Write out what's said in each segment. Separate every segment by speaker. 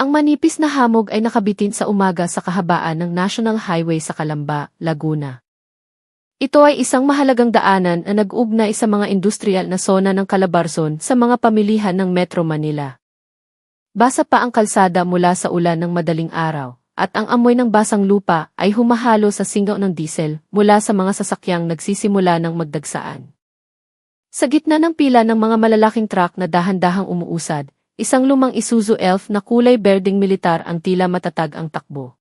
Speaker 1: Ang manipis na hamog ay nakabitin sa umaga sa kahabaan ng National Highway sa Calamba, Laguna. Ito ay isang mahalagang daanan na nag-ugnay sa mga industrial na sona ng Calabarzon sa mga pamilihan ng Metro Manila. Basa pa ang kalsada mula sa ulan ng madaling araw, at ang amoy ng basang lupa ay humahalo sa singaw ng diesel mula sa mga sasakyang nagsisimula ng magdagsaan. Sa gitna ng pila ng mga malalaking truck na dahan-dahang umuusad, isang lumang Isuzu Elf na kulay berdeng militar ang tila matatag ang takbo.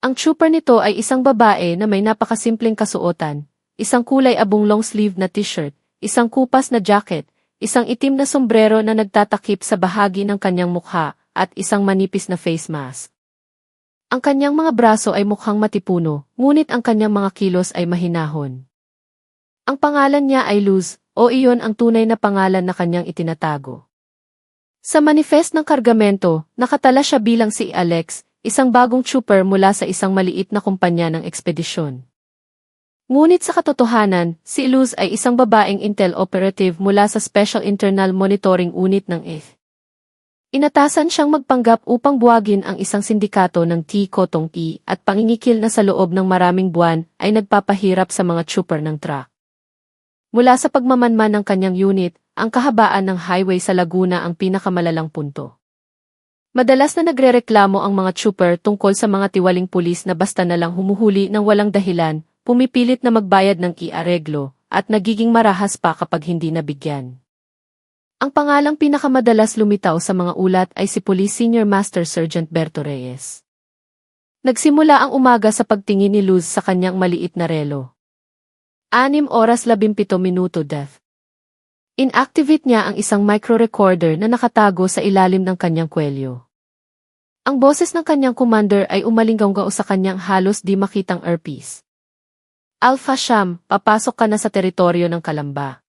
Speaker 1: Ang trooper nito ay isang babae na may napakasimpleng kasuotan, isang kulay abong long sleeve na t-shirt, isang kupas na jacket, isang itim na sombrero na nagtatakip sa bahagi ng kanyang mukha, at isang manipis na face mask. Ang kanyang mga braso ay mukhang matipuno, ngunit ang kanyang mga kilos ay mahinahon. Ang pangalan niya ay Luz, o iyon ang tunay na pangalan na kanyang itinatago. Sa manifest ng kargamento, nakatala siya bilang si Alex, isang bagong trooper mula sa isang maliit na kumpanya ng ekspedisyon. Ngunit sa katotohanan, si Luz ay isang babaeng intel operative mula sa Special Internal Monitoring Unit ng EF. Inatasan siyang magpanggap upang buwagin ang isang sindikato ng T-Kotong-E at pangingikil na sa loob ng maraming buwan ay nagpapahirap sa mga trooper ng truck. Mula sa pagmamanman ng kanyang unit, ang kahabaan ng highway sa Laguna ang pinakamalalang punto. Madalas na nagrereklamo ang mga trooper tungkol sa mga tiwaling pulis na basta na lang humuhuli ng walang dahilan, pumipilit na magbayad ng iareglo, at nagiging marahas pa kapag hindi nabigyan. Ang pangalang pinakamadalas lumitaw sa mga ulat ay si Police Senior Master Sergeant Berto Reyes. Nagsimula ang umaga sa pagtingin ni Luz sa kanyang maliit na relo. 6:17 death. Inactivate niya ang isang micro-recorder na nakatago sa ilalim ng kanyang kwelyo. Ang boses ng kanyang commander ay umalinggaw sa kanyang halos di makitang earpiece. Alpha Sham, papasok ka na sa teritoryo ng Calamba.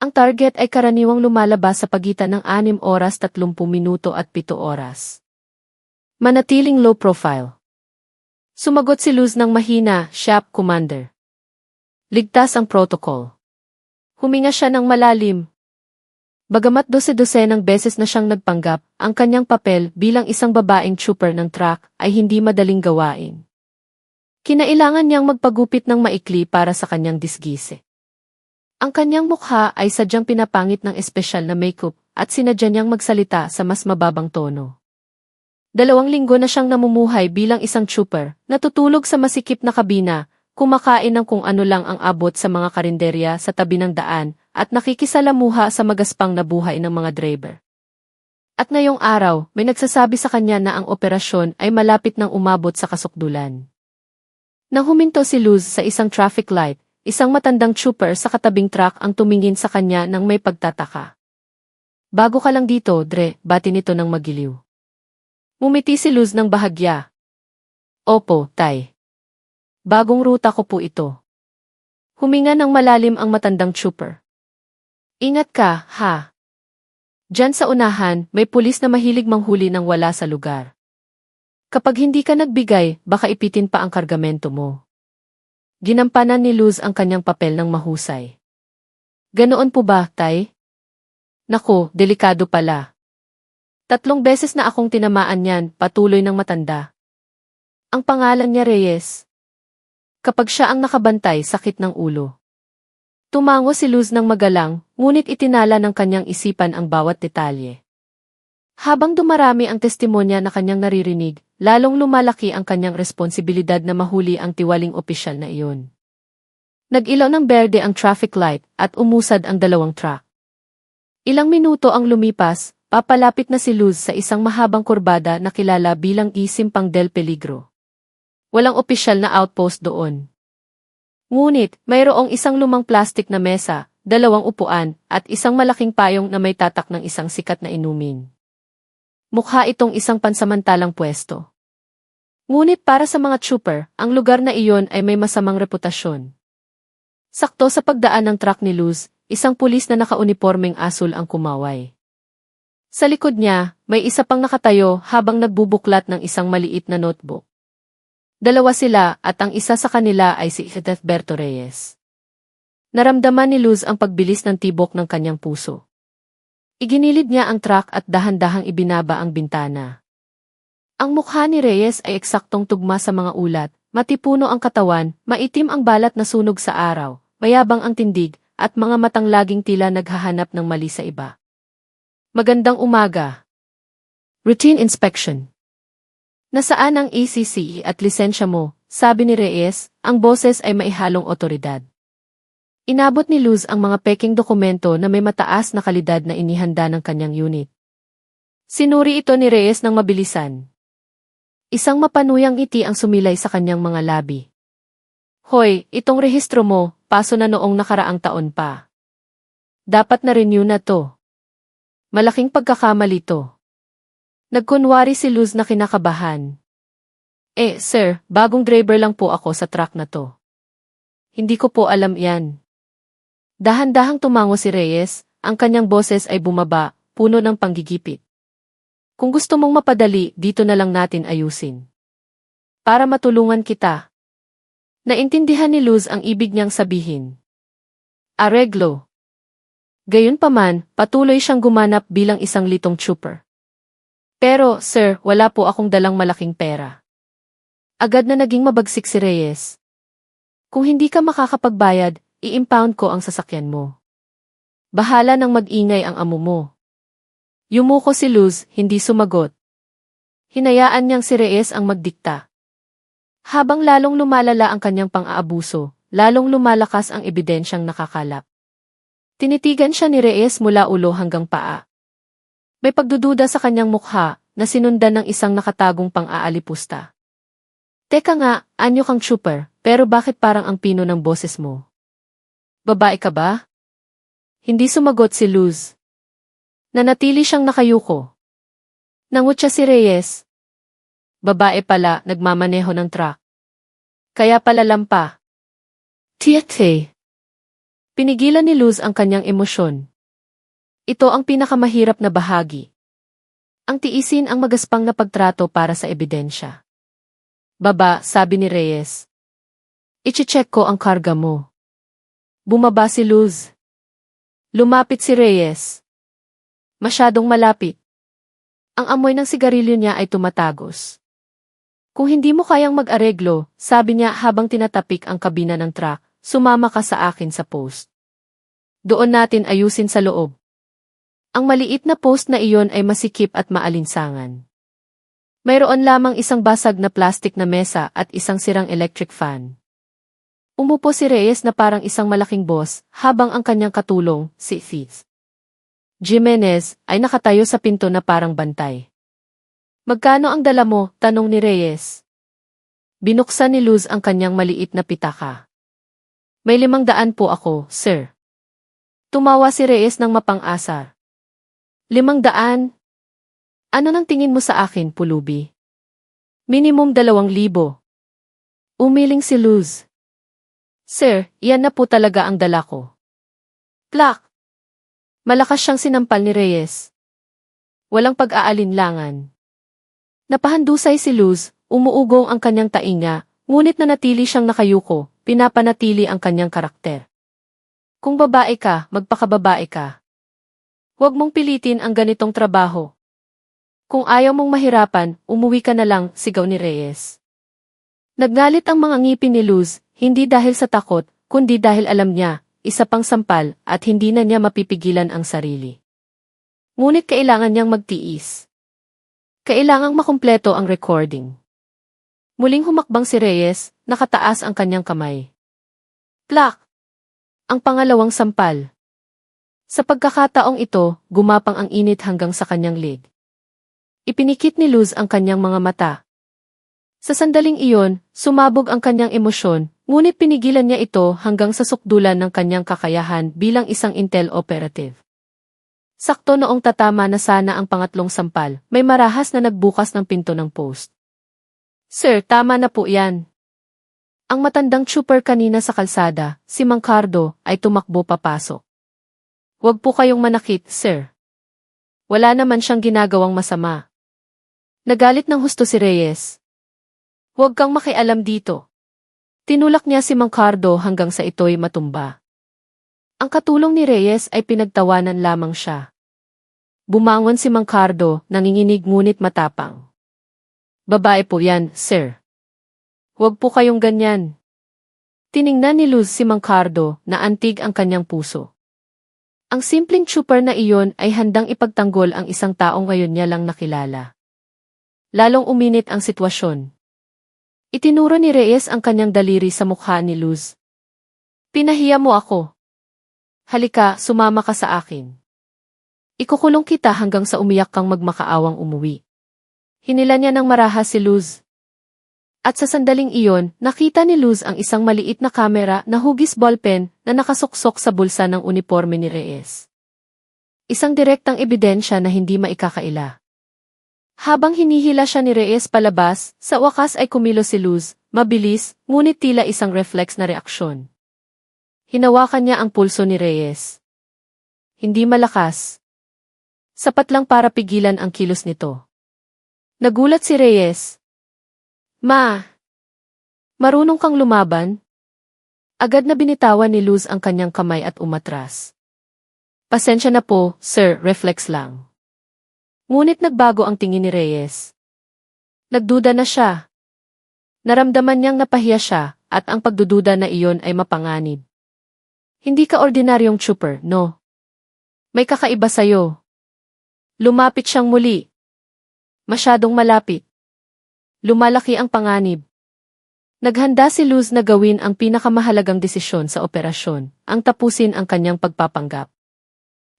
Speaker 1: Ang target ay karaniwang lumalabas sa pagitan ng 6:30 at 7 oras. Manatiling low profile. Sumagot si Luz ng mahina, "Shap, Commander." Ligtas ang protocol. Huminga siya ng malalim. Bagamat dose-dosenang beses na siyang nagpanggap, ang kanyang papel bilang isang babaeng trooper ng truck ay hindi madaling gawain. Kinailangan niyang magpagupit ng maikli para sa kanyang disgise. Ang kanyang mukha ay sadyang pinapangit ng espesyal na makeup at sinadya niyang magsalita sa mas mababang tono. 2 linggo na siyang namumuhay bilang isang trooper, natutulog sa masikip na kabina, kumakain ng kung ano lang ang abot sa mga karinderya sa tabi ng daan, at nakikisalamuha sa magaspang na buhay ng mga driver. At ngayong araw, may nagsasabi sa kanya na ang operasyon ay malapit nang umabot sa kasukdulan. Nang huminto si Luz sa isang traffic light, isang matandang trooper sa katabing truck ang tumingin sa kanya nang may pagtataka. "Bago ka lang dito, Dre," bati nito ng magiliw. Ngumiti si Luz ng bahagya. "Opo, Tay. Bagong ruta ko po ito." Huminga ng malalim ang matandang trooper. "Ingat ka, ha? Diyan sa unahan, may pulis na mahilig manghuli ng wala sa lugar. Kapag hindi ka nagbigay, baka ipitin pa ang kargamento mo." Ginampanan ni Luz ang kanyang papel ng mahusay. "Ganoon po ba, Tay?" "Naku, delikado pala. 3 beses na akong tinamaan yan," patuloy ng matanda. "Ang pangalan niya Reyes." Kapag siya ang nakabantay, sakit ng ulo. Tumango si Luz ng magalang, ngunit itinala ng kanyang isipan ang bawat detalye. Habang dumarami ang testimonya na kanyang naririnig, lalong lumalaki ang kanyang responsibilidad na mahuli ang tiwaling opisyal na iyon. Nag-ilaw ng berde ang traffic light at umusad ang 2 truck. Ilang minuto ang lumipas, papalapit na si Luz sa isang mahabang kurbada na kilala bilang Isimpang del Peligro. Walang opisyal na outpost doon. Ngunit, mayroong isang lumang plastik na mesa, 2 upuan, at isang malaking payong na may tatak ng isang sikat na inumin. Mukha itong isang pansamantalang pwesto. Ngunit para sa mga trooper, ang lugar na iyon ay may masamang reputasyon. Sakto sa pagdaan ng truck ni Luz, isang pulis na nakaunipormeng asul ang kumaway. Sa likod niya, may isa pang nakatayo habang nagbubuklat ng isang maliit na notebook. 2 sila at ang isa sa kanila ay si Berto Reyes. Naramdaman ni Luz ang pagbilis ng tibok ng kanyang puso. Iginilid niya ang truck at dahan-dahang ibinaba ang bintana. Ang mukha ni Reyes ay eksaktong tugma sa mga ulat, matipuno ang katawan, maitim ang balat na sunog sa araw, mayabang ang tindig, at mga matang laging tila naghahanap ng mali sa iba. Magandang umaga. Routine inspection. Nasaan ang ECC at lisensya mo? Sabi ni Reyes, ang boses ay maihalong otoridad. Inabot ni Luz ang mga peking dokumento na may mataas na kalidad na inihanda ng kanyang unit. Sinuri ito ni Reyes ng mabilisan. Isang mapanuyang ngiti ang sumilay sa kanyang mga labi. Hoy, itong rehistro mo, paso na noong nakaraang taon pa. Dapat na-renew na to. Malaking pagkakamali to. Nagkunwari si Luz na kinakabahan. Sir, bagong driver lang po ako sa truck na to. Hindi ko po alam yan. Dahan-dahang tumango si Reyes, ang kanyang boses ay bumaba, puno ng panggigipit. Kung gusto mong mapadali, dito na lang natin ayusin. Para matulungan kita. Naintindihan ni Luz ang ibig niyang sabihin. Areglo. Gayunpaman, patuloy siyang gumanap bilang isang litong trooper. Pero, sir, wala po akong dalang malaking pera. Agad na naging mabagsik si Reyes. Kung hindi ka makakapagbayad, i-impound ko ang sasakyan mo. Bahala nang mag-ingay ang amo mo. Yumuko si Luz, hindi sumagot. Hinayaan niyang si Reyes ang magdikta. Habang lalong lumalala ang kanyang pang-aabuso, lalong lumalakas ang ebidensyang nakakalap. Tinitigan siya ni Reyes mula ulo hanggang paa. May pagdududa sa kanyang mukha na sinundan ng isang nakatagong pang-aalipusta. Teka nga, anyo kang trooper, pero bakit parang ang pino ng boses mo? Babae ka ba? Hindi sumagot si Luz. Nanatili siyang nakayuko. Nangutya si Reyes. Babae pala, nagmamaneho ng truck. Kaya pala lampa. Tiete. Pinigilan ni Luz ang kanyang emosyon. Ito ang pinakamahirap na bahagi. Ang tiisin ang magaspang na pagtrato para sa ebidensya. Baba, sabi ni Reyes. Iche-check ko ang karga mo. Bumaba si Luz. Lumapit si Reyes. Masyadong malapit. Ang amoy ng sigarilyo niya ay tumatagos. Kung hindi mo kayang mag-areglo, sabi niya habang tinatapik ang kabina ng truck, sumama ka sa akin sa post. Doon natin ayusin sa loob. Ang maliit na post na iyon ay masikip at maalinsangan. Mayroon lamang isang basag na plastik na mesa at isang sirang electric fan. Umupo si Reyes na parang isang malaking boss habang ang kanyang katulong, si Fitz Jimenez, ay nakatayo sa pinto na parang bantay. Magkano ang dala mo? Tanong ni Reyes. Binuksan ni Luz ang kanyang maliit na pitaka. May 500 po ako, sir. Tumawa si Reyes ng mapang-asar. 500? Ano nang tingin mo sa akin, pulubi? Minimum 2,000. Umiling si Luz. Sir, iyan na po talaga ang dala ko. Plak! Malakas siyang sinampal ni Reyes. Walang pag-aalinlangan. Napahandusay si Luz, umuugong ang kanyang tainga, ngunit nanatili siyang nakayuko, pinapanatili ang kanyang karakter. Kung babae ka, magpakababae ka. Huwag mong pilitin ang ganitong trabaho. Kung ayaw mong mahirapan, umuwi ka na lang, sigaw ni Reyes. Naggalit ang mga ngipin ni Luz, hindi dahil sa takot, kundi dahil alam niya, isa pang sampal, at hindi na niya mapipigilan ang sarili. Ngunit kailangan niyang magtiis. Kailangang makumpleto ang recording. Muling humakbang si Reyes, nakataas ang kanyang kamay. Plak! Ang pangalawang sampal. Sa pagkakataong ito, gumapang ang init hanggang sa kanyang leg. Ipinikit ni Luz ang kanyang mga mata. Sa sandaling iyon, sumabog ang kanyang emosyon, ngunit pinigilan niya ito hanggang sa sukdulan ng kanyang kakayahan bilang isang intel operative. Sakto noong tatama na sana ang pangatlong sampal, may marahas na nagbukas ng pinto ng post. Sir, tama na po yan. Ang matandang trooper kanina sa kalsada, si Mang Cardo, ay tumakbo papasok. Huwag po kayong manakit, sir. Wala naman siyang ginagawang masama. Nagalit ng husto si Reyes. Huwag kang makialam dito. Tinulak niya si Mang Cardo hanggang sa ito'y matumba. Ang katulong ni Reyes ay pinagtawanan lamang siya. Bumangon si Mang Cardo, nanginginig ngunit matapang. Babae po yan, sir. Huwag po kayong ganyan. Tiningnan ni Luz si Mang Cardo na antig ang kanyang puso. Ang simpleng trooper na iyon ay handang ipagtanggol ang isang taong ngayon niya lang nakilala. Lalong uminit ang sitwasyon. Itinuro ni Reyes ang kanyang daliri sa mukha ni Luz. Pinahiya mo ako. Halika, sumama ka sa akin. Ikukulong kita hanggang sa umiyak kang magmakaawang umuwi. Hinila niya ng marahas si Luz. At sa sandaling iyon, nakita ni Luz ang isang maliit na kamera na hugis ballpen na nakasuksok sa bulsa ng uniforme ni Reyes. Isang direktang ebidensya na hindi maikakaila. Habang hinihila siya ni Reyes palabas, sa wakas ay kumilos si Luz, mabilis, ngunit tila isang reflex na reaksyon. Hinawakan niya ang pulso ni Reyes. Hindi malakas. Sapat lang para pigilan ang kilos nito. Nagulat si Reyes. Marunong kang lumaban? Agad na binitawan ni Luz ang kanyang kamay at umatras. Pasensya na po, sir, reflex lang. Ngunit nagbago ang tingin ni Reyes. Nagduda na siya. Naramdaman niyang napahiya siya, at ang pagdududa na iyon ay mapanganib. Hindi ka ordinaryong trooper, no? May kakaiba sa'yo. Lumapit siyang muli. Masyadong malapit. Lumalaki ang panganib. Naghanda si Luz na gawin ang pinakamahalagang desisyon sa operasyon, ang tapusin ang kanyang pagpapanggap.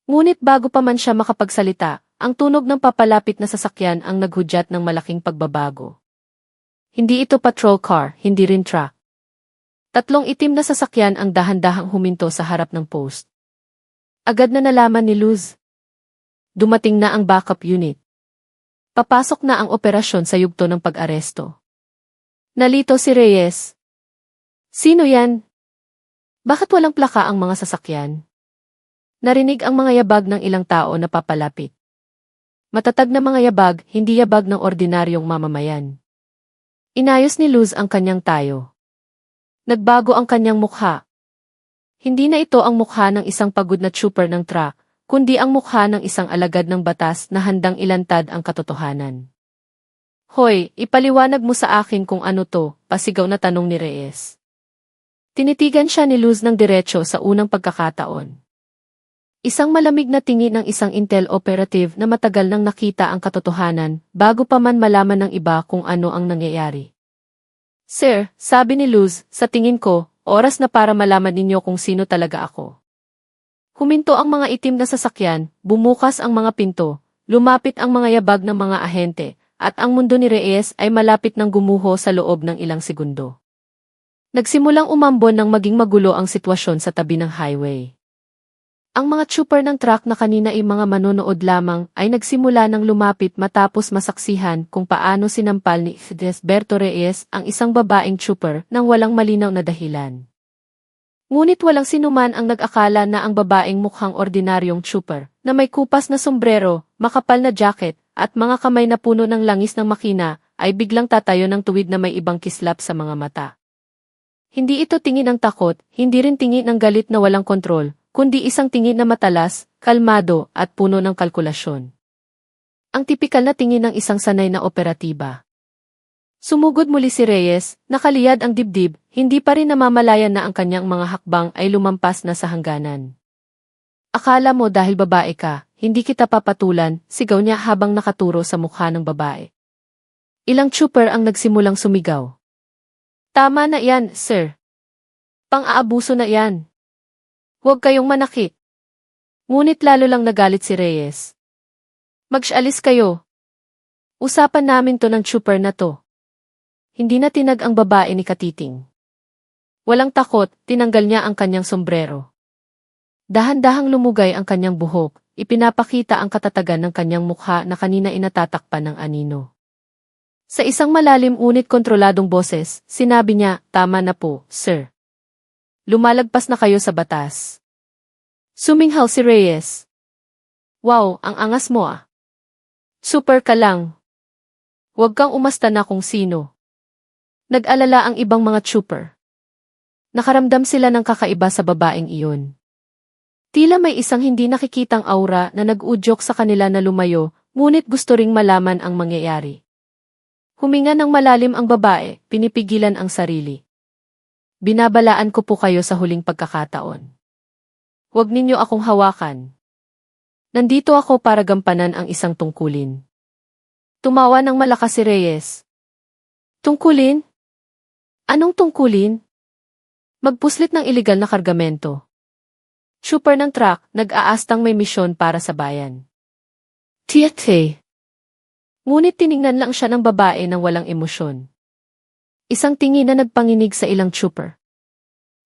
Speaker 1: Ngunit bago pa man siya makapagsalita, ang tunog ng papalapit na sasakyan ang naghudyat ng malaking pagbabago. Hindi ito patrol car, hindi rin truck. Tatlong itim na sasakyan ang dahan-dahang huminto sa harap ng post. Agad na nalaman ni Luz. Dumating na ang backup unit. Papasok na ang operasyon sa yugto ng pag-aresto. Nalito si Reyes. Sino yan? Bakit walang plaka ang mga sasakyan? Narinig ang mga yabag ng ilang tao na papalapit. Matatag na mga yabag, hindi yabag ng ordinaryong mamamayan. Inayos ni Luz ang kanyang tayo. Nagbago ang kanyang mukha. Hindi na ito ang mukha ng isang pagod na trooper ng truck, kundi ang mukha ng isang alagad ng batas na handang ilantad ang katotohanan. Hoy, ipaliwanag mo sa akin kung ano to, pasigaw na tanong ni Reyes. Tinitigan siya ni Luz ng diretso sa unang pagkakataon. Isang malamig na tingin ng isang intel operative na matagal nang nakita ang katotohanan bago pa man malaman ng iba kung ano ang nangyayari. Sir, sabi ni Luz, sa tingin ko, oras na para malaman ninyo kung sino talaga ako. Huminto ang mga itim na sasakyan, bumukas ang mga pinto, lumapit ang mga yabag ng mga ahente, at ang mundo ni Reyes ay malapit nang gumuho sa loob ng ilang segundo. Nagsimulang umambon nang maging magulo ang sitwasyon sa tabi ng highway. Ang mga trooper ng truck na kanina ay mga manonood lamang ay nagsimula ng lumapit matapos masaksihan kung paano sinampal ni Desberto Reyes ang isang babaeng trooper nang walang malinaw na dahilan. Ngunit walang sinuman ang nag-akala na ang babaeng mukhang ordinaryong trooper, na may kupas na sombrero, makapal na jacket, at mga kamay na puno ng langis ng makina, ay biglang tatayo ng tuwid na may ibang kislap sa mga mata. Hindi ito tingin ng takot, hindi rin tingin ng galit na walang kontrol, kundi isang tingin na matalas, kalmado, at puno ng kalkulasyon. Ang tipikal na tingin ng isang sanay na operatiba. Sumugod muli si Reyes, nakaliyad ang dibdib, hindi pa rin namamalayan na ang kanyang mga hakbang ay lumampas na sa hangganan. Akala mo dahil babae ka, hindi kita papatulan, sigaw niya habang nakaturo sa mukha ng babae. Ilang trooper ang nagsimulang sumigaw. Tama na yan, sir. Pang-aabuso na yan. Huwag kayong manakit. Ngunit lalo lang nagalit si Reyes. Mag-alis kayo. Usapan namin to ng trooper na to. Hindi na tinag ang babae ni Katiting. Walang takot, tinanggal niya ang kanyang sombrero. Dahan-dahang lumugay ang kanyang buhok, ipinapakita ang katatagan ng kanyang mukha na kanina inatatakpan ng anino. Sa isang malalim ngunit kontroladong boses, sinabi niya, tama na po, sir. Lumalagpas na kayo sa batas. Suminghal si Reyes. Wow, ang angas mo ah. Super ka lang. Huwag kang umasta na kung sino. Nag-alala ang ibang mga trooper. Nakaramdam sila ng kakaiba sa babaeng iyon. Tila may isang hindi nakikitang aura na nag-udyok sa kanila na lumayo, ngunit gusto ring malaman ang mangyayari. Huminga ng malalim ang babae, pinipigilan ang sarili. Binabalaan ko po kayo sa huling pagkakataon. Huwag ninyo akong hawakan. Nandito ako para gampanan ang isang tungkulin. Tumawa ng malakas si Reyes. Tungkulin? Anong tungkulin? Magpuslit ng iligal na kargamento. Super ng truck, nag-aastang may misyon para sa bayan. Tiete. Ngunit tiningnan lang siya ng babae ng walang emosyon. Isang tingin na nagpanginig sa ilang trooper.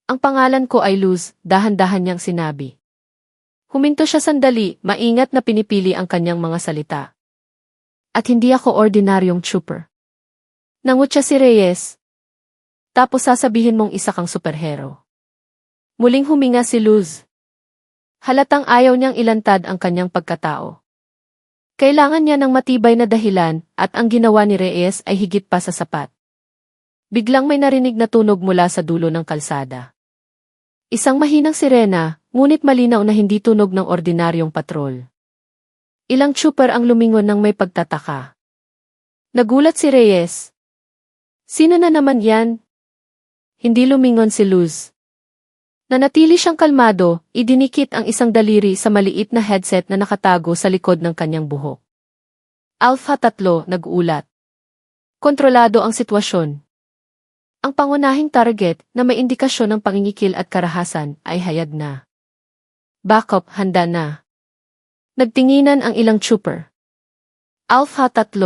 Speaker 1: Ang pangalan ko ay Luz, dahan-dahan niyang sinabi. Huminto siya sandali, maingat na pinipili ang kanyang mga salita. At hindi ako ordinaryong trooper. Nangutya si Reyes. Tapos sasabihin mong isa kang superhero. Muling huminga si Luz. Halatang ayaw niyang ilantad ang kanyang pagkatao. Kailangan niya ng matibay na dahilan at ang ginawa ni Reyes ay higit pa sa sapat. Biglang may narinig na tunog mula sa dulo ng kalsada. Isang mahinang sirena, ngunit malinaw na hindi tunog ng ordinaryong patrol. Ilang trooper ang lumingon ng may pagtataka. Nagulat si Reyes. Sino na naman yan? Hindi lumingon si Luz. Nanatili siyang kalmado, idinikit ang isang daliri sa maliit na headset na nakatago sa likod ng kanyang buhok. Alpha 3, nag-ulat. Kontrolado ang sitwasyon. Ang pangunahing target na may indikasyon ng pangingikil at karahasan ay hayag na. Backup, handa na. Nagtinginan ang ilang trooper. Alpha 3.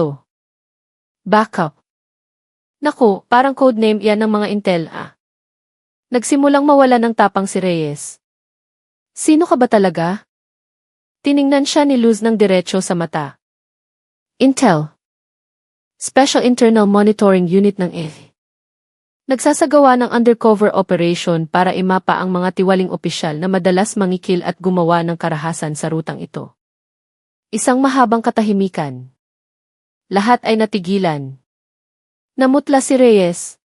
Speaker 1: Backup. Naku, parang codename yan ng mga intel Nagsimulang mawala ng tapang si Reyes. Sino ka ba talaga? Tiningnan siya ni Luz ng diretso sa mata. Intel. Special Internal Monitoring Unit ng EFE. Nagsasagawa ng undercover operation para imapa ang mga tiwaling opisyal na madalas mangikil at gumawa ng karahasan sa rutang ito. Isang mahabang katahimikan. Lahat ay natigilan. Namutla si Reyes.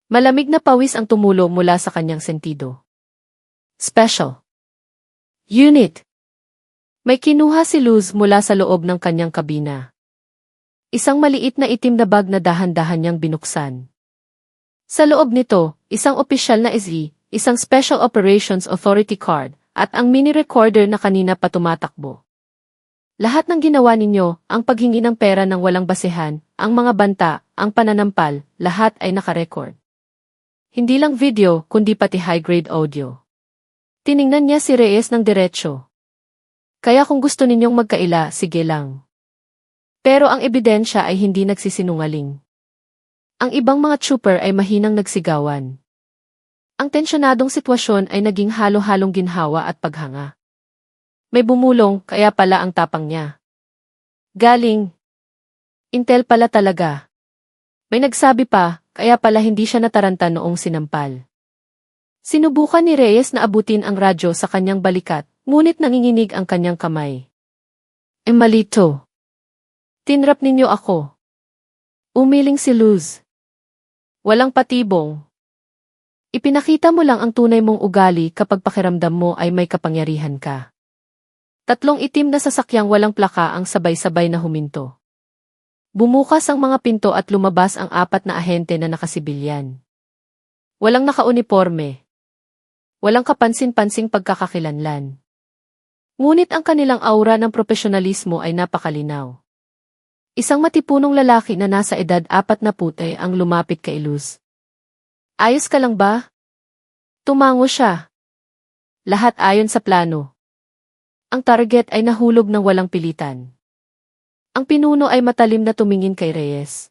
Speaker 1: Malamig na pawis ang tumulo mula sa kanyang sentido. Special Unit. May kinuha si Luz mula sa loob ng kanyang kabina. Isang maliit na itim na bag na dahan-dahan niyang binuksan. Sa loob nito, isang opisyal na SE, isang Special Operations Authority card, at ang mini recorder na kanina pa tumatakbo. Lahat ng ginawa ninyo, ang paghingi ng pera ng walang basehan, ang mga banta, ang pananampal, lahat ay nakarecord. Hindi lang video, kundi pati high-grade audio. Tiningnan niya si Reyes ng diretsyo. Kaya kung gusto ninyong magkaila, sige lang. Pero ang ebidensya ay hindi nagsisinungaling. Ang ibang mga trooper ay mahinang nagsigawan. Ang tensyonadong sitwasyon ay naging halo-halong ginhawa at paghanga. May bumulong, kaya pala ang tapang niya. Galing. Intel pala talaga. May nagsabi pa, kaya pala hindi siya nataranta noong sinampal. Sinubukan ni Reyes na abutin ang radyo sa kanyang balikat, ngunit nanginginig ang kanyang kamay. Malito. Tinrap ninyo ako. Umiling si Luz. Walang patibong. Ipinakita mo lang ang tunay mong ugali kapag pakiramdam mo ay may kapangyarihan ka. Tatlong itim na sasakyang walang plaka ang sabay-sabay na huminto. Bumukas ang mga pinto at lumabas ang 4 na ahente na nakasibilyan. Walang nakauniporme. Walang kapansin-pansing pagkakakilanlan. Ngunit ang kanilang aura ng profesionalismo ay napakalinaw. Isang matipunong lalaki na nasa edad 40 ang lumapit kay Luz. Ayos ka lang ba? Tumango siya. Lahat ayon sa plano. Ang target ay nahulog ng walang pilitan. Ang pinuno ay matalim na tumingin kay Reyes.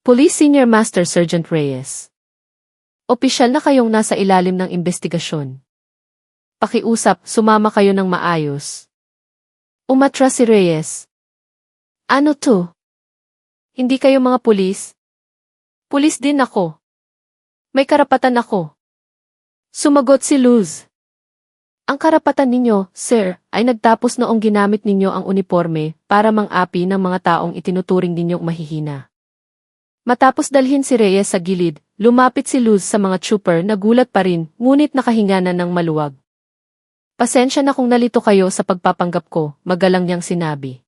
Speaker 1: Police Senior Master Sergeant Reyes. Opisyal na kayong nasa ilalim ng investigasyon. Pakiusap, sumama kayo ng maayos. Umatras si Reyes. Ano to? Hindi kayo mga pulis? Pulis din ako. May karapatan ako. Sumagot si Luz. Ang karapatan ninyo, sir, ay nagtapos noong ginamit ninyo ang uniforme para mang-api ng mga taong itinuturing ninyong mahihina. Matapos dalhin si Reyes sa gilid, lumapit si Luz sa mga trooper na gulat pa rin, ngunit nakahinga na ng maluwag. Pasensya na kung nalito kayo sa pagpapanggap ko, magalang niyang sinabi.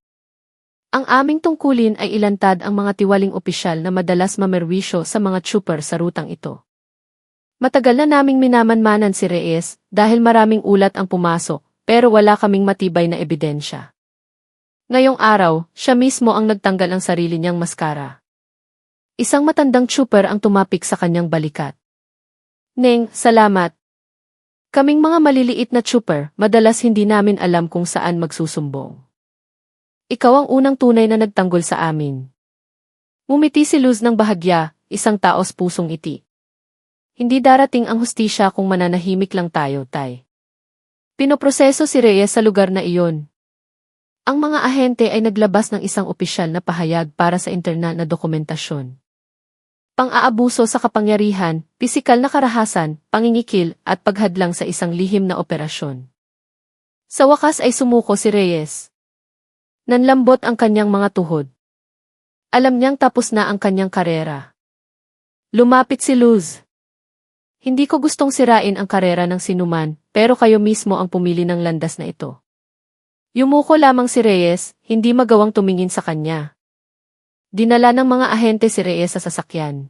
Speaker 1: Ang aming tungkulin ay ilantad ang mga tiwaling opisyal na madalas mamerwisyo sa mga trooper sa rutang ito. Matagal na naming minamanmanan si Reyes dahil maraming ulat ang pumasok pero wala kaming matibay na ebidensya. Ngayong araw, siya mismo ang nagtanggal ng sarili niyang maskara. Isang matandang trooper ang tumapik sa kanyang balikat. Neng, salamat. Kaming mga maliliit na trooper, madalas hindi namin alam kung saan magsusumbong. Ikaw ang unang tunay na nagtanggol sa amin. Ngumiti si Luz ng bahagya, isang taos pusong iti. Hindi darating ang hustisya kung mananahimik lang tayo, tay. Pinoproseso si Reyes sa lugar na iyon. Ang mga ahente ay naglabas ng isang opisyal na pahayag para sa internal na dokumentasyon. Pang-aabuso sa kapangyarihan, pisikal na karahasan, pangingikil, at paghadlang sa isang lihim na operasyon. Sa wakas ay sumuko si Reyes. Nanlambot ang kanyang mga tuhod. Alam niyang tapos na ang kanyang karera. Lumapit si Luz. Hindi ko gustong sirain ang karera ng sinuman, pero kayo mismo ang pumili ng landas na ito. Yumuko lamang si Reyes, hindi magawang tumingin sa kanya. Dinala ng mga ahente si Reyes sa sasakyan.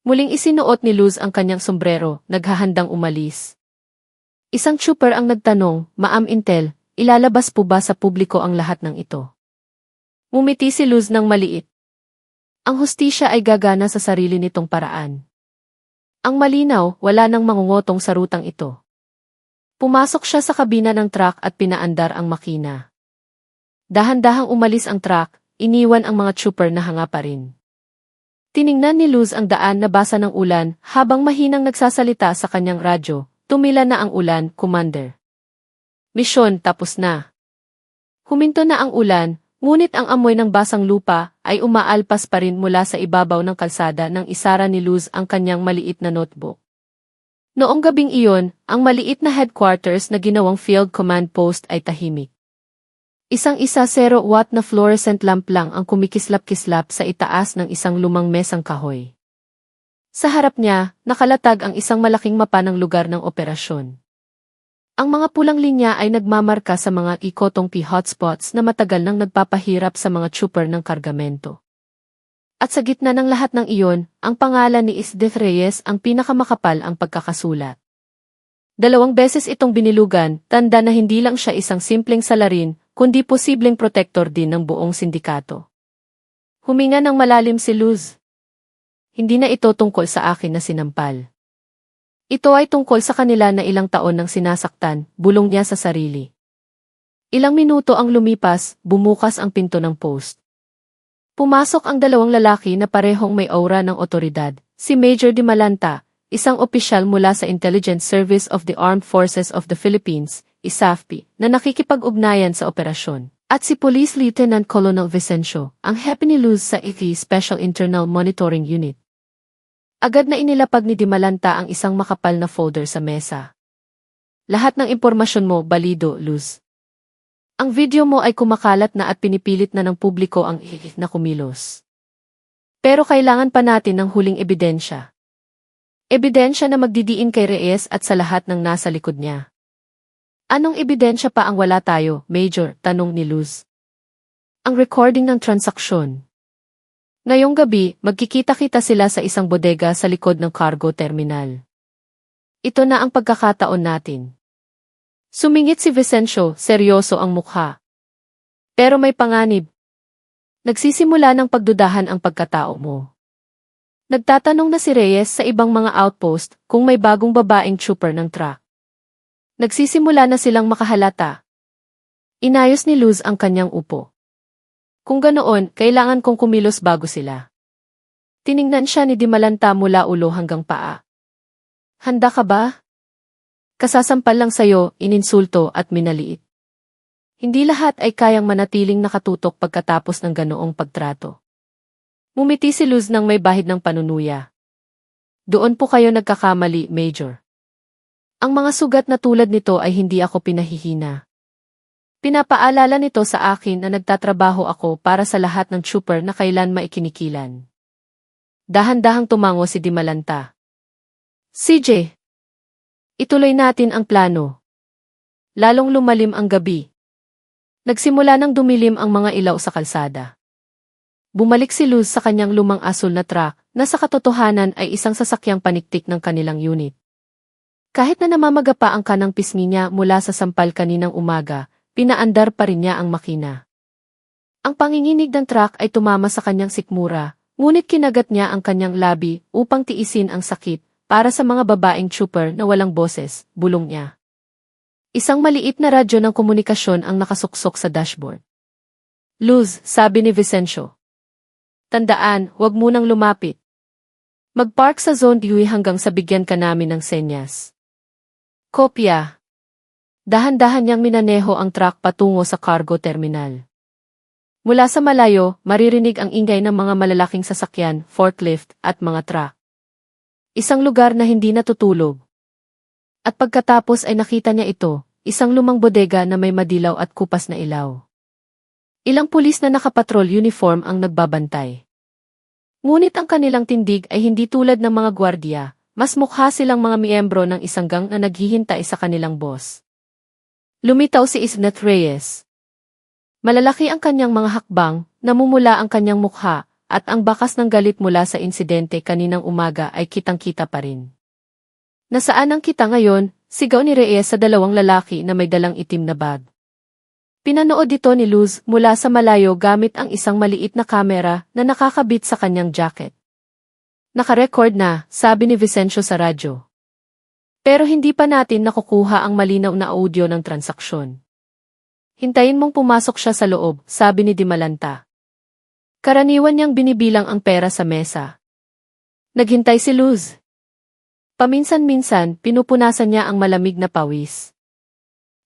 Speaker 1: Muling isinuot ni Luz ang kanyang sombrero, naghahandang umalis. Isang trooper ang nagtanong, Ma'am Intel, ilalabas po ba sa publiko ang lahat ng ito? Ngumiti si Luz ng maliit. Ang hustisya ay gagana sa sarili nitong paraan. Ang malinaw, wala nang mangungotong sa rutang ito. Pumasok siya sa kabina ng truck at pinaandar ang makina. Dahan-dahang umalis ang truck, iniwan ang mga trooper na hanga pa rin. Tiningnan ni Luz ang daan na basa ng ulan habang mahinang nagsasalita sa kanyang radyo, tumila na ang ulan, Commander. Misyon tapos na. Huminto na ang ulan, ngunit ang amoy ng basang lupa ay umaalpas pa rin mula sa ibabaw ng kalsada nang isara ni Luz ang kanyang maliit na notebook. Noong gabing iyon, ang maliit na headquarters na ginawang field command post ay tahimik. Isang-isa 0-watt na fluorescent lamp lang ang kumikislap-kislap sa itaas ng isang lumang mesang kahoy. Sa harap niya, nakalatag ang isang malaking mapa ng lugar ng operasyon. Ang mga pulang linya ay nagmamarka sa mga ikotong hotspots na matagal nang nagpapahirap sa mga trooper ng kargamento. At sa gitna ng lahat ng iyon, ang pangalan ni Isdeth Reyes ang pinakamakapal ang pagkakasulat. 2 beses itong binilugan, tanda na hindi lang siya isang simpleng salarin, kundi posibleng protektor din ng buong sindikato. Huminga ng malalim si Luz. Hindi na ito tungkol sa akin na sinampal. Ito ay tungkol sa kanila na ilang taon nang sinasaktan, bulong niya sa sarili. Ilang minuto ang lumipas, bumukas ang pinto ng post. Pumasok ang 2 lalaki na parehong may aura ng otoridad, si Major Di Malanta, isang opisyal mula sa Intelligence Service of the Armed Forces of the Philippines, ISAFP, na nakikipag-ugnayan sa operasyon, at si Police Lieutenant Colonel Vicencio, ang hepe ni Luz sa IFI Special Internal Monitoring Unit. Agad na inilapag ni Di Malanta ang isang makapal na folder sa mesa. Lahat ng impormasyon mo, balido, Luz. Ang video mo ay kumakalat na at pinipilit na ng publiko ang na kumilos. Pero kailangan pa natin ng huling ebidensya. Ebidensya na magdidiin kay Reyes at sa lahat ng nasa likod niya. Anong ebidensya pa ang wala tayo, Major? Tanong ni Luz. Ang recording ng transaksyon. Ngayong gabi, magkikita-kita sila sa isang bodega sa likod ng cargo terminal. Ito na ang pagkakataon natin. Sumingit si Vicencio, seryoso ang mukha. Pero may panganib. Nagsisimula ng pagdudahan ang pagkatao mo. Nagtatanong na si Reyes sa ibang mga outpost kung may bagong babaeng trooper ng truck. Nagsisimula na silang makahalata. Inayos ni Luz ang kanyang upo. Kung ganoon, kailangan kong kumilos bago sila. Tiningnan siya ni Di Malanta mula ulo hanggang paa. Handa ka ba? Kasasampal lang sa'yo, ininsulto at minaliit. Hindi lahat ay kayang manatiling nakatutok pagkatapos ng ganoong pagtrato. Mumiti si Luz nang may bahid ng panunuya. Doon po kayo nagkakamali, Major. Ang mga sugat na tulad nito ay hindi ako pinahihina. Pinapaalala nito sa akin na nagtatrabaho ako para sa lahat ng trooper na kailan maikinikilan. Dahan-dahang tumango si Di Malanta. CJ, ituloy natin ang plano. Lalong lumalim ang gabi. Nagsimula nang dumilim ang mga ilaw sa kalsada. Bumalik si Luz sa kanyang lumang asul na truck na sa katotohanan ay isang sasakyang paniktik ng kanilang unit. Kahit na namamaga pa ang kanang pisngi niya mula sa sampal kaninang umaga, pinaandar pa rin niya ang makina. Ang panginginig ng truck ay tumama sa kanyang sikmura, ngunit kinagat niya ang kanyang labi upang tiisin ang sakit para sa mga babaeng trooper na walang boses, bulong niya. Isang maliit na radyo ng komunikasyon ang nakasuksok sa dashboard. Luz, sabi ni Vicencio. Tandaan, huwag munang lumapit. Mag-park sa Zone D hanggang sa bigyan ka namin ng senyas. Kopya. Dahan-dahan niyang minaneho ang truck patungo sa cargo terminal. Mula sa malayo, maririnig ang ingay ng mga malalaking sasakyan, forklift, at mga truck. Isang lugar na hindi natutulog. At pagkatapos ay nakita niya ito, isang lumang bodega na may madilaw at kupas na ilaw. Ilang pulis na nakapatrol uniform ang nagbabantay. Ngunit ang kanilang tindig ay hindi tulad ng mga gwardiya, mas mukha silang mga miyembro ng isang gang na naghihintay sa kanilang boss. Lumitaw si Isnet Reyes. Malalaki ang kanyang mga hakbang, namumula ang kanyang mukha, at ang bakas ng galit mula sa insidente kaninang umaga ay kitang-kita pa rin. Nasaan ang kita ngayon? Sigaw ni Reyes sa dalawang lalaki na may dalang itim na bag. Pinanood ito ni Luz mula sa malayo gamit ang isang maliit na kamera na nakakabit sa kanyang jacket. Naka-record na, sabi ni Vicencio sa radyo. Pero hindi pa natin nakukuha ang malinaw na audio ng transaksyon. Hintayin mong pumasok siya sa loob, sabi ni Dimalanta. Karaniwan niyang binibilang ang pera sa mesa. Naghintay si Luz. Paminsan-minsan, pinupunasan niya ang malamig na pawis.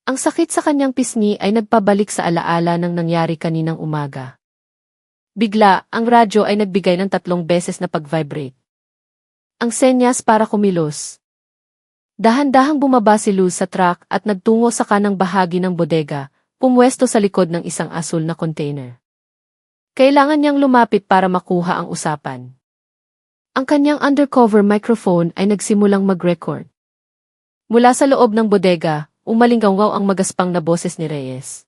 Speaker 1: Ang sakit sa kanyang pisngi ay nagpabalik sa alaala ng nangyari kaninang umaga. Bigla, ang radyo ay nagbigay ng 3 beses na pag-vibrate. Ang senyas para kumilos. Dahan-dahang bumaba si Luz sa truck at nagtungo sa kanang bahagi ng bodega, pumwesto sa likod ng isang asul na container. Kailangan niyang lumapit para makuha ang usapan. Ang kanyang undercover microphone ay nagsimulang mag-record. Mula sa loob ng bodega, umalinggaw ang magaspang na boses ni Reyes.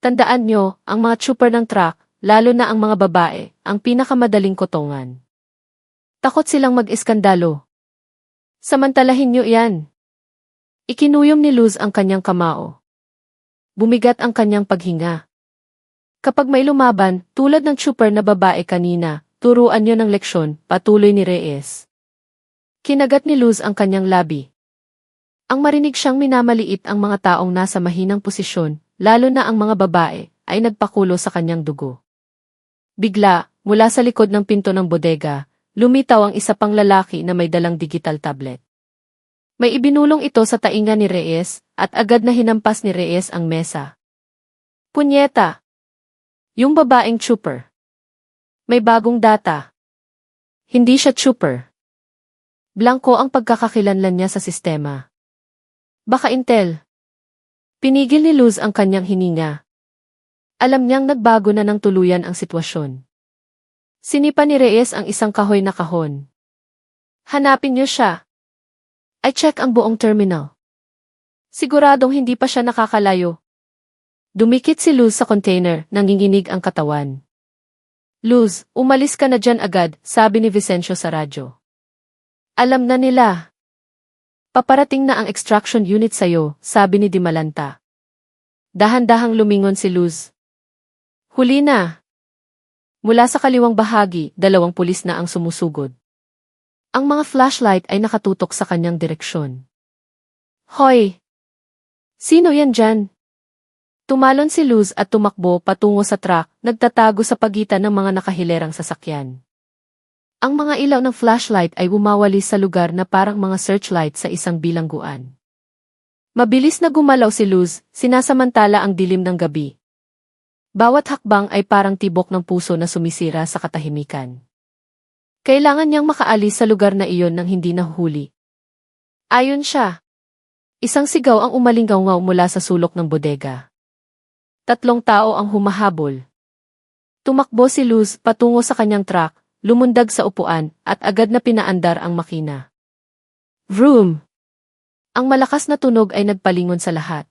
Speaker 1: Tandaan niyo, ang mga trooper ng truck, lalo na ang mga babae, ang pinakamadaling kotongan. Takot silang mag-iskandalo. Samantalahin niyo yan. Ikinuyom ni Luz ang kanyang kamao. Bumigat ang kanyang paghinga. Kapag may lumaban, tulad ng trooper na babae kanina, turuan niyo ng leksyon, patuloy ni Reyes. Kinagat ni Luz ang kanyang labi. Ang marinig siyang minamaliit ang mga taong nasa mahinang posisyon, lalo na ang mga babae, ay nagpakulo sa kanyang dugo. Bigla, mula sa likod ng pinto ng bodega, lumitaw ang isa pang lalaki na may dalang digital tablet. May ibinulong ito sa tainga ni Reyes, at agad na hinampas ni Reyes ang mesa. Punyeta! Yung babaeng trooper. May bagong data. Hindi siya trooper. Blanko ang pagkakakilanlan niya sa sistema. Baka Intel. Pinigil ni Luz ang kanyang hininga. Alam niyang nagbago na ng tuluyan ang sitwasyon. Sinipa ni Reyes ang isang kahoy na kahon. Hanapin niyo siya. I check ang buong terminal. Siguradong hindi pa siya nakakalayo. Dumikit si Luz sa container, nanginginig ang katawan. Luz, umalis ka na dyan agad, sabi ni Vicencio sa radyo. Alam na nila. Paparating na ang extraction unit sa'yo, sabi ni Dimalanta. Dahan-dahang lumingon si Luz. Huli na. Mula sa kaliwang bahagi, 2 pulis na ang sumusugod. Ang mga flashlight ay nakatutok sa kanyang direksyon. Hoy! Sino yan dyan? Tumalon si Luz at tumakbo patungo sa truck, nagtatago sa pagitan ng mga nakahilerang sasakyan. Ang mga ilaw ng flashlight ay bumawalis sa lugar na parang mga searchlight sa isang bilangguan. Mabilis na gumalaw si Luz, sinasamantala ang dilim ng gabi. Bawat hakbang ay parang tibok ng puso na sumisira sa katahimikan. Kailangan niyang makaalis sa lugar na iyon nang hindi nahuhuli. Ayon siya. Isang sigaw ang umalinggaw mula sa sulok ng bodega. 3 tao ang humahabol. Tumakbo si Luz patungo sa kanyang truck, lumundag sa upuan, at agad na pinaandar ang makina. Vroom! Ang malakas na tunog ay nagpalingon sa lahat.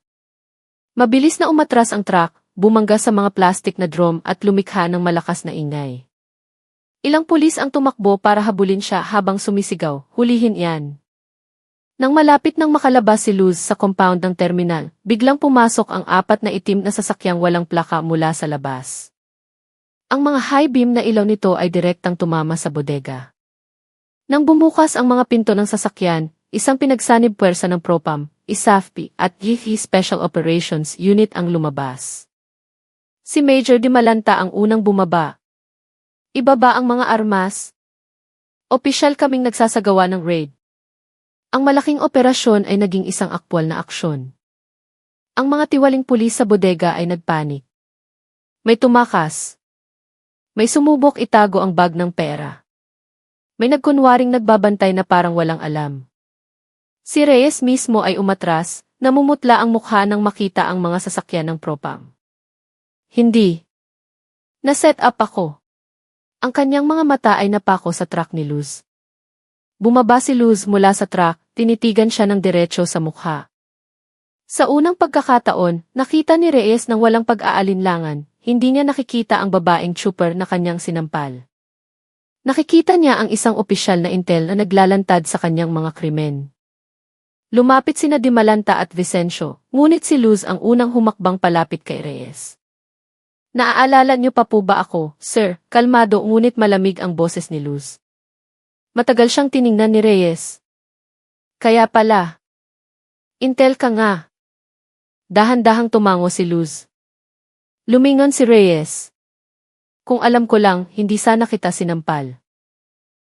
Speaker 1: Mabilis na umatras ang truck, bumangga sa mga plastik na drum at lumikha ng malakas na ingay. Ilang pulis ang tumakbo para habulin siya habang sumisigaw, "Hulihin yan!" Nang malapit nang makalabas si Luz sa compound ng terminal, biglang pumasok ang 4 na itim na sasakyang walang plaka mula sa labas. Ang mga high beam na ilaw nito ay direktang tumama sa bodega. Nang bumukas ang mga pinto ng sasakyan, isang pinagsanib puwersa ng Propam, ISAFP at YIHI Special Operations Unit ang lumabas. Si Major Di Malanta ang unang bumaba. Ibaba ang mga armas. Opisyal kaming nagsasagawa ng raid. Ang malaking operasyon ay naging isang aktwal na aksyon. Ang mga tiwaling pulis sa bodega ay nagpanik. May tumakas. May sumubok itago ang bag ng pera. May nagkunwaring nagbabantay na parang walang alam. Si Reyes mismo ay umatras, namumutla ang mukha nang makita ang mga sasakyan ng Propam. Hindi. Na-set up ako. Ang kanyang mga mata ay napako sa truck ni Luz. Bumaba si Luz mula sa truck, tinitigan siya ng diretso sa mukha. Sa unang pagkakataon, nakita ni Reyes ng walang pag-aalinlangan, hindi niya nakikita ang babaeng trooper na kanyang sinampal. Nakikita niya ang isang opisyal na intel na naglalantad sa kanyang mga krimen. Lumapit sina Di Malanta at Vicencio, ngunit si Luz ang unang humakbang palapit kay Reyes. "Naaalala niyo pa po ba ako, sir?" Kalmado ngunit malamig ang boses ni Luz. Matagal siyang tiningnan ni Reyes. "Kaya pala. Intel ka nga." Dahan-dahang tumango si Luz. Lumingon si Reyes. "Kung alam ko lang, hindi sana kita sinampal."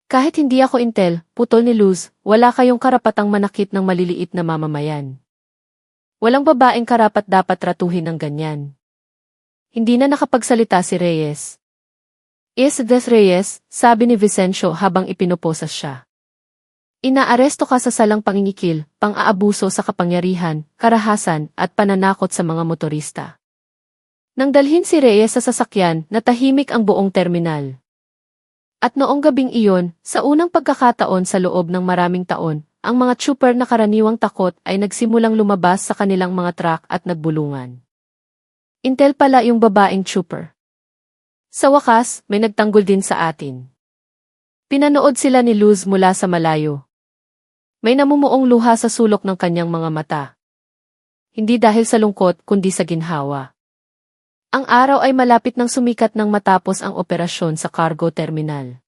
Speaker 1: "Kahit hindi ako intel," putol ni Luz, "wala kayong karapatang manakit ng maliliit na mamamayan. Walang babaeng karapat dapat ratuhin ng ganyan." Hindi na nakapagsalita si Reyes. "Is this Reyes?" sabi ni Vicencio habang ipinoposas siya. "Inaaresto ka sa salang pangingikil, pang-aabuso sa kapangyarihan, karahasan, at pananakot sa mga motorista." Nang dalhin si Reyes sa sasakyan, natahimik ang buong terminal. At noong gabing iyon, sa unang pagkakataon sa loob ng maraming taon, ang mga trooper na karaniwang takot ay nagsimulang lumabas sa kanilang mga truck at nagbulungan. Intel pala yung babaeng trooper. Sa wakas, may nagtanggol din sa atin. Pinanood sila ni Luz mula sa malayo. May namumuong luha sa sulok ng kanyang mga mata. Hindi dahil sa lungkot kundi sa ginhawa. Ang araw ay malapit nang sumikat nang matapos ang operasyon sa cargo terminal.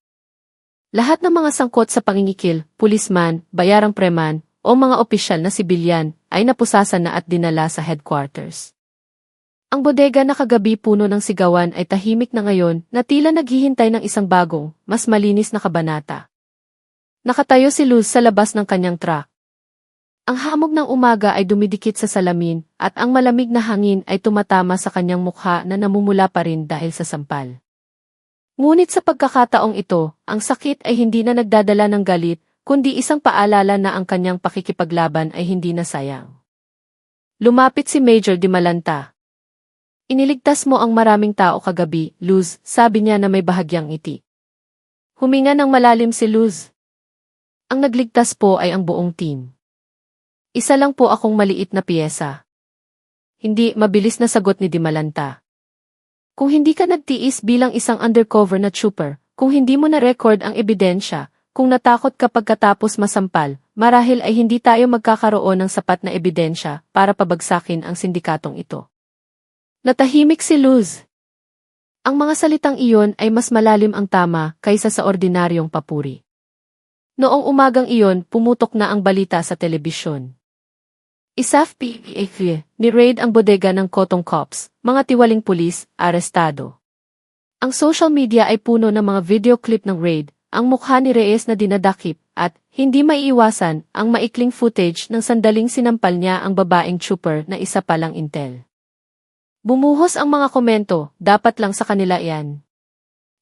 Speaker 1: Lahat ng mga sangkot sa pangingikil, pulisman, bayarang preman, o mga opisyal na sibilyan ay napusasan na at dinala sa headquarters. Ang bodega na kagabi puno ng sigawan ay tahimik na ngayon na tila naghihintay ng isang bagong, mas malinis na kabanata. Nakatayo si Luz sa labas ng kanyang truck. Ang hamog ng umaga ay dumidikit sa salamin at ang malamig na hangin ay tumatama sa kanyang mukha na namumula pa rin dahil sa sampal. Ngunit sa pagkakataong ito, ang sakit ay hindi na nagdadala ng galit, kundi isang paalala na ang kanyang pakikipaglaban ay hindi na sayang. Lumapit si Major Di Malanta. "Iniligtas mo ang maraming tao kagabi, Luz," sabi niya na may bahagyang ngiti. Huminga ng malalim si Luz. "Ang nagligtas po ay ang buong team. Isa lang po akong maliit na piyesa." "Hindi," mabilis na sagot ni Di Malanta. "Kung hindi ka nagtiis bilang isang undercover na trooper, kung hindi mo na-record ang ebidensya, kung natakot ka pagkatapos masampal, marahil ay hindi tayo magkakaroon ng sapat na ebidensya para pabagsakin ang sindikatong ito." Natahimik si Luz. Ang mga salitang iyon ay mas malalim ang tama kaysa sa ordinaryong papuri. Noong umagang iyon, pumutok na ang balita sa telebisyon. ISAFP, ni-raid ang bodega ng Cotton Cops, mga tiwaling pulis, arestado. Ang social media ay puno ng mga video clip ng raid, ang mukha ni Reyes na dinadakip, at, hindi maiiwasan, ang maikling footage ng sandaling sinampal niya ang babaeng trooper na isa palang intel. Bumuhos ang mga komento, dapat lang sa kanila yan.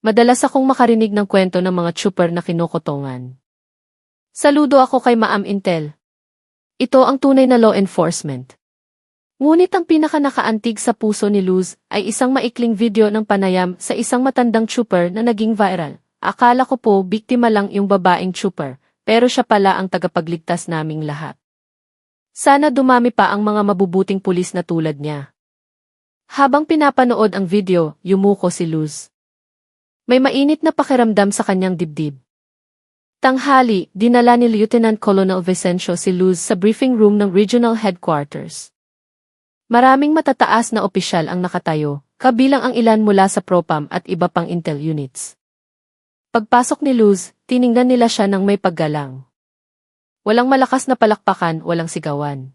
Speaker 1: Madalas akong makarinig ng kwento ng mga trooper na kinukutongan. Saludo ako kay Ma'am Intel. Ito ang tunay na law enforcement. Ngunit ang pinaka-nakaantig sa puso ni Luz ay isang maikling video ng panayam sa isang matandang trooper na naging viral. "Akala ko po biktima lang yung babaeng trooper, pero siya pala ang tagapagligtas naming lahat." Sana dumami pa ang mga mabubuting pulis na tulad niya. Habang pinapanood ang video, yumuko si Luz. May mainit na pakiramdam sa kanyang dibdib. Tanghali, dinala ni Lieutenant Colonel Vicencio si Luz sa briefing room ng Regional Headquarters. Maraming matataas na opisyal ang nakatayo, kabilang ang ilan mula sa PROPAM at iba pang intel units. Pagpasok ni Luz, tiningnan nila siya ng may paggalang. Walang malakas na palakpakan, walang sigawan.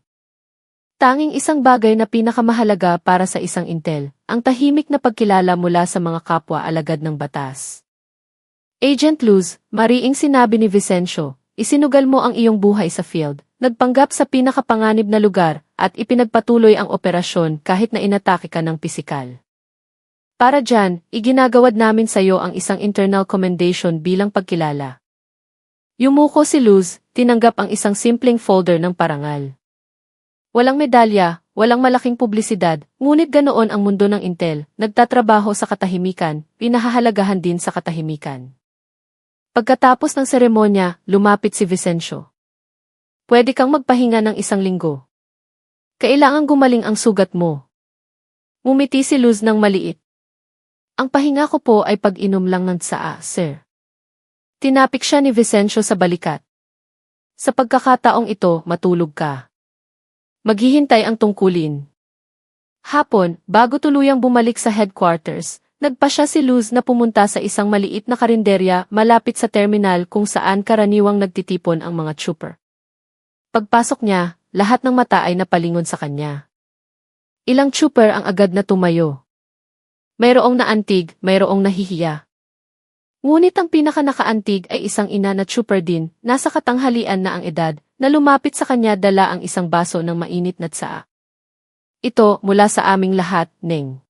Speaker 1: Tanging isang bagay na pinakamahalaga para sa isang intel, ang tahimik na pagkilala mula sa mga kapwa alagad ng batas. Agent Luz, mariing sinabi ni Vicencio, isinugal mo ang iyong buhay sa field, nagpanggap sa pinakapanganib na lugar, at ipinagpatuloy ang operasyon kahit na inatake ka ng pisikal. Para dyan, iginagawad namin sa iyo ang isang internal commendation bilang pagkilala. Yumuko si Luz, tinanggap ang isang simpleng folder ng parangal. Walang medalya, walang malaking publisidad, ngunit ganoon ang mundo ng intel, nagtatrabaho sa katahimikan, pinahahalagahan din sa katahimikan. Pagkatapos ng seremonya, lumapit si Vicencio. Pwede kang magpahinga ng 1 linggo. Kailangang gumaling ang sugat mo. Ngumiti si Luz ng maliit. Ang pahinga ko po ay pag-inom lang ng tsaa, sir. Tinapik siya ni Vicencio sa balikat. Sa pagkakataong ito, matulog ka. Maghihintay ang tungkulin. Hapon, bago tuluyang bumalik sa headquarters, nagpasya si Luz na pumunta sa isang maliit na karinderya malapit sa terminal kung saan karaniwang nagtitipon ang mga trooper. Pagpasok niya, lahat ng mata ay napalingon sa kanya. Ilang trooper ang agad na tumayo. Mayroong naantig, mayroong nahihiya. Ngunit ang pinaka-nakaantig ay isang ina na trooper din, nasa katanghalian na ang edad, na lumapit sa kanya dala ang isang baso ng mainit na tsaa. Ito, mula sa aming lahat, Neng.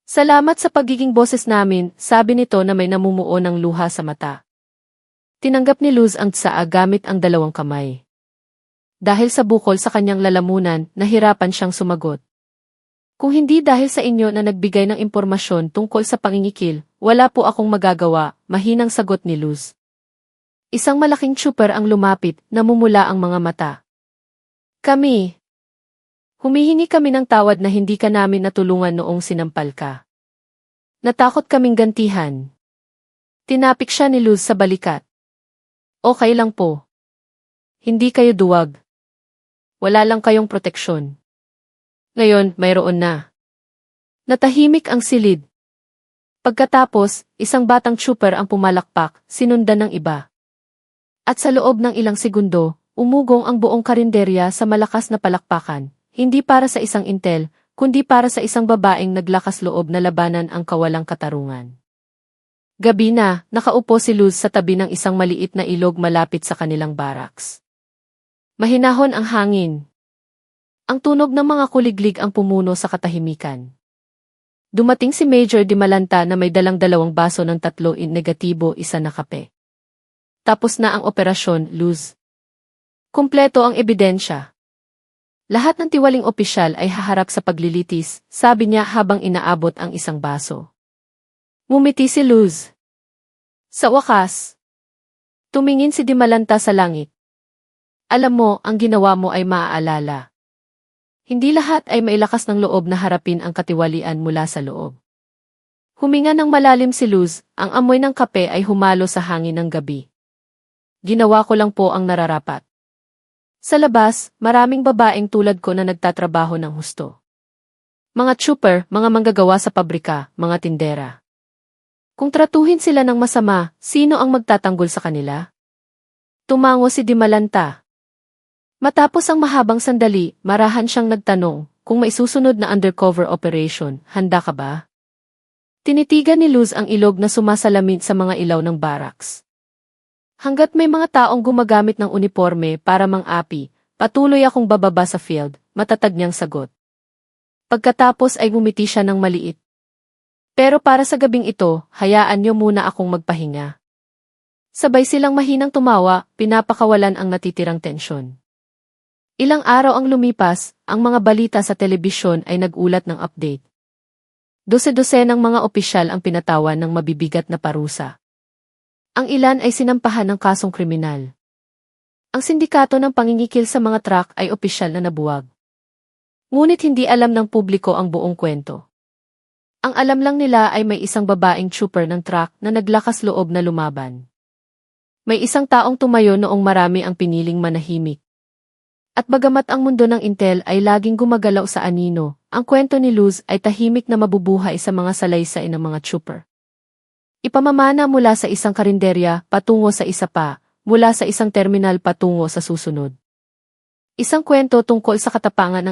Speaker 1: Salamat sa pagiging boses namin, sabi nito na may namumuo ng luha sa mata. Tinanggap ni Luz ang tsaa gamit ang 2 kamay. Dahil sa bukol sa kanyang lalamunan, nahirapan siyang sumagot. Kung hindi dahil sa inyo na nagbigay ng impormasyon tungkol sa pangingikil, wala po akong magagawa, mahinang sagot ni Luz. Isang malaking trooper ang lumapit, namumula ang mga mata. Kami. Humihingi kami ng tawad na hindi ka namin natulungan noong sinampal ka. Natakot kaming gantihan. Tinapik siya ni Luz sa balikat. Okay lang po. Hindi kayo duwag. Wala lang kayong proteksyon. Ngayon, mayroon na. Natahimik ang silid. Pagkatapos, isang batang trooper ang pumalakpak, sinundan ng iba. At sa loob ng ilang segundo, umugong ang buong karinderya sa malakas na palakpakan, hindi para sa isang intel, kundi para sa isang babaeng naglakas loob na labanan ang kawalang katarungan. Gabi na, nakaupo si Luz sa tabi ng isang maliit na ilog malapit sa kanilang barracks. Mahinahon ang hangin. Ang tunog ng mga kuliglig ang pumuno sa katahimikan. Dumating si Major Dimalanta na may dalang 2 baso ng 3 in negatibo, 1 na kape. Tapos na ang operasyon, Luz. Kumpleto ang ebidensya. Lahat ng tiwaling opisyal ay haharap sa paglilitis, sabi niya habang inaabot ang isang baso. Ngumiti si Luz. Sa wakas, tumingin si Dimalanta sa langit. Alam mo, ang ginawa mo ay maaalala. Hindi lahat ay may lakas ng loob na harapin ang katiwalian mula sa loob. Huminga ng malalim si Luz, ang amoy ng kape ay humalo sa hangin ng gabi. Ginawa ko lang po ang nararapat. Sa labas, maraming babaeng tulad ko na nagtatrabaho ng husto. Mga trooper, mga manggagawa sa pabrika, mga tindera. Kung tratuhin sila ng masama, sino ang magtatanggol sa kanila? Tumango si Dimalanta. Matapos ang mahabang sandali, marahan siyang nagtanong, kung may susunod na undercover operation, handa ka ba? Tinitigan ni Luz ang ilog na sumasalamin sa mga ilaw ng barracks. Hanggat may mga taong gumagamit ng uniforme para mang-api, patuloy akong bababa sa field, matatag niyang sagot. Pagkatapos ay ngumiti siya ng maliit. Pero para sa gabing ito, hayaan niyo muna akong magpahinga. Sabay silang mahinang tumawa, pinapakawalan ang natitirang tensyon. Ilang araw ang lumipas, ang mga balita sa telebisyon ay nag-ulat ng update. Dose-dosenang mga opisyal ang pinatawan ng mabibigat na parusa. Ang ilan ay sinampahan ng kasong kriminal. Ang sindikato ng pangingikil sa mga truck ay opisyal na nabuwag. Ngunit hindi alam ng publiko ang buong kwento. Ang alam lang nila ay may isang babaeng trooper ng truck na naglakas loob na lumaban. May isang taong tumayo noong marami ang piniling manahimik. At bagamat ang mundo ng Intel ay laging gumagalaw sa anino, ang kwento ni Luz ay tahimik na mabubuhay sa mga salaysay ng mga trooper. Ipamamana mula sa isang karinderya patungo sa isa pa, mula sa isang terminal patungo sa susunod. Isang kwento tungkol sa katapangan ng